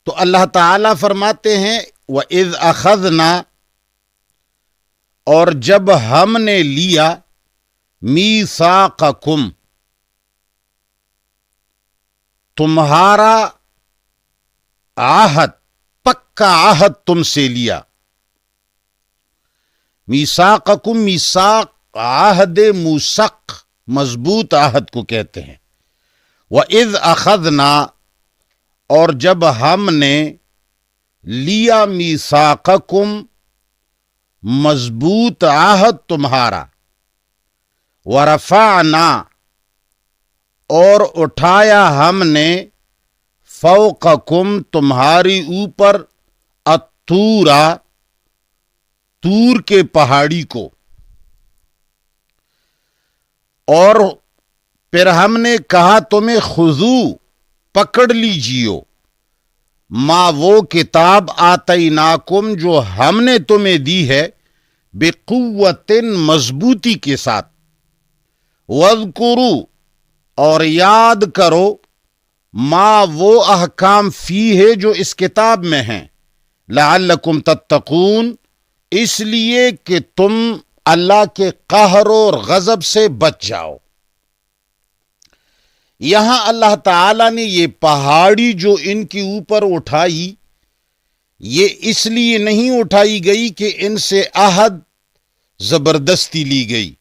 تو اللہ تعالیٰ فرماتے ہیں وَإِذْ أَخَذْنَا، اور جب ہم نے لیا میثاقکم، تمہارا عہد، پکا عہد تم سے لیا. میثاقکم، میثاق عہد موثق، مضبوط عہد کو کہتے ہیں. وَإِذْ أَخَذْنَا، اور جب ہم نے لیا میثاقکم، مضبوط عہد تمہارا. ورفعنا، اور اٹھایا ہم نے فوقکم، تمہاری اوپر، الطورا، طور کے پہاڑی کو. اور پھر ہم نے کہا تمہیں خذو، پکڑ لیجیو، ما وہ کتاب آتیناکم، جو ہم نے تمہیں دی ہے، بقوت، مضبوطی کے ساتھ. وَاذْكُرُوا، اور یاد کرو، ما وہ احکام فی ہے جو اس کتاب میں ہیں، لعلکم تتقون، اس لیے کہ تم اللہ کے قہر اور غضب سے بچ جاؤ. یہاں اللہ تعالیٰ نے یہ پہاڑی جو ان کے اوپر اٹھائی، یہ اس لیے نہیں اٹھائی گئی کہ ان سے عہد زبردستی لی گئی،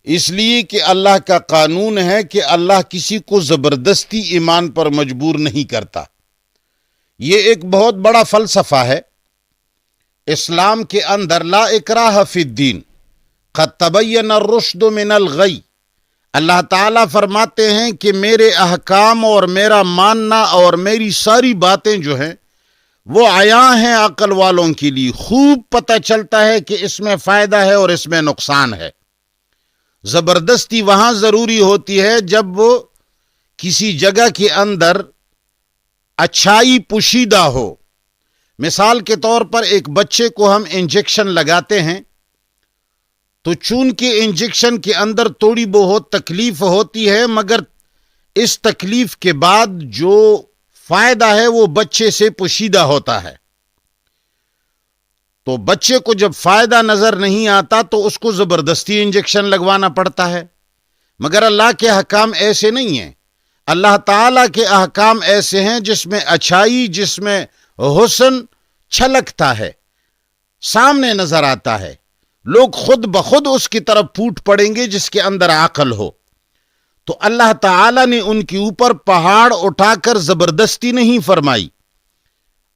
اس لیے کہ اللہ کا قانون ہے کہ اللہ کسی کو زبردستی ایمان پر مجبور نہیں کرتا. یہ ایک بہت بڑا فلسفہ ہے اسلام کے اندر، لا اکراہ فی الدین، قد تبین الرشد من الغی. اللہ تعالیٰ فرماتے ہیں کہ میرے احکام اور میرا ماننا اور میری ساری باتیں جو ہیں وہ عیاں ہیں عقل والوں کے لیے، خوب پتہ چلتا ہے کہ اس میں فائدہ ہے اور اس میں نقصان ہے. زبردستی وہاں ضروری ہوتی ہے جب وہ کسی جگہ کے اندر اچھائی پوشیدہ ہو. مثال کے طور پر ایک بچے کو ہم انجیکشن لگاتے ہیں تو چونکہ انجیکشن کے اندر تھوڑی بہت تکلیف ہوتی ہے، مگر اس تکلیف کے بعد جو فائدہ ہے وہ بچے سے پوشیدہ ہوتا ہے. تو بچے کو جب فائدہ نظر نہیں آتا تو اس کو زبردستی انجیکشن لگوانا پڑتا ہے. مگر اللہ کے احکام ایسے نہیں ہیں. اللہ تعالیٰ کے احکام ایسے ہیں جس میں اچھائی، جس میں حسن چھلکتا ہے، سامنے نظر آتا ہے. لوگ خود بخود اس کی طرف پھوٹ پڑیں گے جس کے اندر عقل ہو. تو اللہ تعالیٰ نے ان کے اوپر پہاڑ اٹھا کر زبردستی نہیں فرمائی.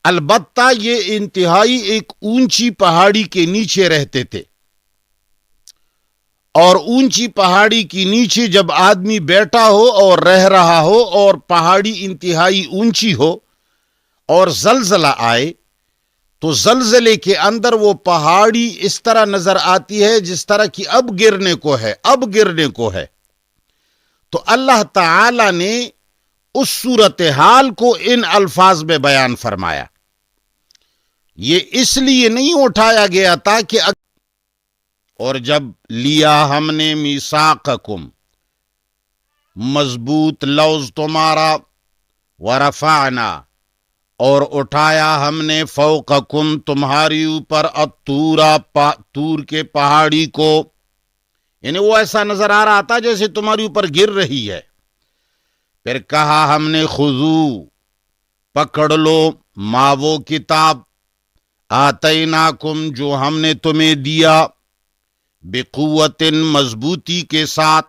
البتہ یہ انتہائی ایک اونچی پہاڑی کے نیچے رہتے تھے، اور اونچی پہاڑی کے نیچے جب آدمی بیٹھا ہو اور رہ رہا ہو اور پہاڑی انتہائی اونچی ہو اور زلزلہ آئے تو زلزلے کے اندر وہ پہاڑی اس طرح نظر آتی ہے جس طرح کی اب گرنے کو ہے. تو اللہ تعالی نے اس صورتحال کو ان الفاظ میں بیان فرمایا. یہ اس لیے نہیں اٹھایا گیا تھا کہ اور جب لیا ہم نے میثاقکم، مضبوط لوز تمہارا، ورفعنا، اور اٹھایا ہم نے فوقکم، تمہاری اوپر، الطورا، طور کے پہاڑی کو، یعنی وہ ایسا نظر آ رہا تھا جیسے تمہاری اوپر گر رہی ہے. پھر کہا ہم نے خذو، پکڑ لو، ما وہ کتاب، آتیناکم، جو ہم نے تمہیں دیا، بقوت، مضبوطی کے ساتھ،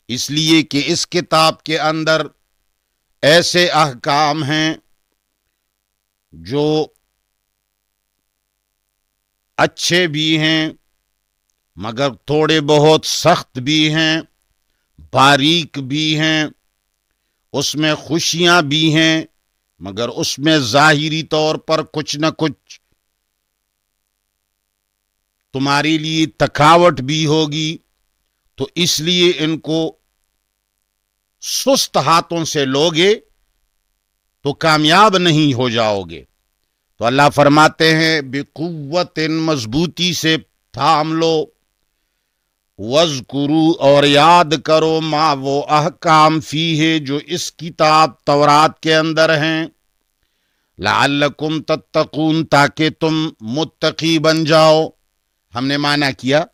اس لیے کہ اس کتاب کے اندر ایسے احکام ہیں جو اچھے بھی ہیں مگر تھوڑے بہت سخت بھی ہیں، باریک بھی ہیں، اس میں خوشیاں بھی ہیں مگر اس میں ظاہری طور پر کچھ نہ کچھ تمہارے لیے تھکاوٹ بھی ہوگی. تو اس لیے ان کو سست ہاتھوں سے لوگے تو کامیاب نہیں ہو جاؤ گے. تو اللہ فرماتے ہیں بقوت، مضبوطی سے تھام لو، وَاذْكُرُوا، اور یاد کرو، ما وہ احکام فی ہے جو اس کتاب تورات کے اندر ہیں، لعلکم تتقون تاکہ تم متقی بن جاؤ. ہم نے معنی کیا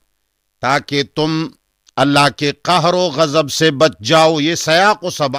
تاکہ تم اللہ کے قہر و غضب سے بچ جاؤ. یہ سیاق و سباق